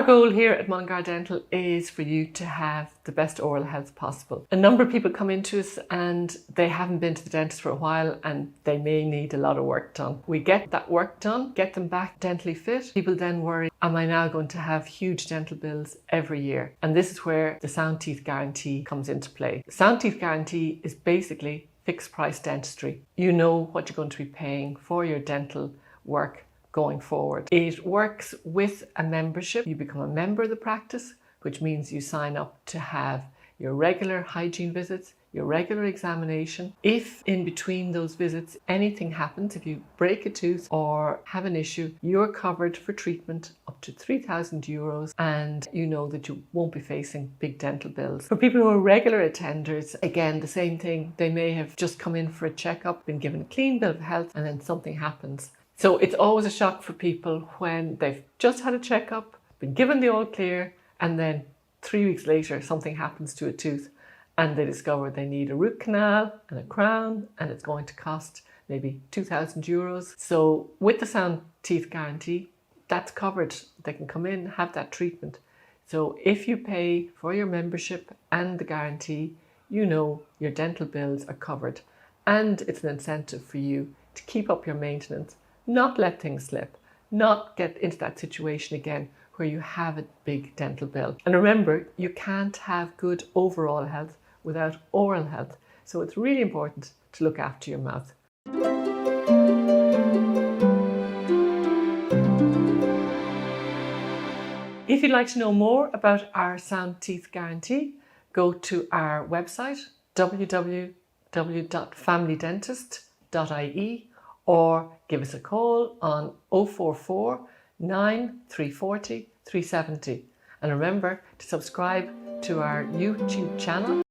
Our goal here at Mullingar Dental is for you to have the best oral health possible. A number of people come into us and they haven't been to the dentist for a while and they may need a lot of work done. We get that work done, get them back dentally fit. People then worry, am I now going to have huge dental bills every year? And this is where the Sound Teeth Guarantee comes into play. The Sound Teeth Guarantee is basically fixed price dentistry. You know what you're going to be paying for your dental work going forward. It works with a membership. You become a member of the practice, which means you sign up to have your regular hygiene visits, your regular examination. If in between those visits anything happens, if you break a tooth or have an issue, you're covered for treatment up to €3,000 and you know that you won't be facing big dental bills. For people who are regular attenders, again, the same thing. They may have just come in for a checkup, been given a clean bill of health, and then something happens. So it's always a shock for people when they've just had a checkup, been given the all clear, and then 3 weeks later something happens to a tooth and they discover they need a root canal and a crown and it's going to cost maybe €2,000. So with the Sound Teeth Guarantee, that's covered. They can come in, have that treatment. So if you pay for your membership and the guarantee, you know your dental bills are covered, and it's an incentive for you to keep up your maintenance, not let things slip, not get into that situation again where you have a big dental bill. And remember, you can't have good overall health without oral health. So it's really important to look after your mouth. If you'd like to know more about our Sound Teeth Guarantee, go to our website, www.familydentist.ie, or give us a call on 044 9 340 370. And remember to subscribe to our YouTube channel.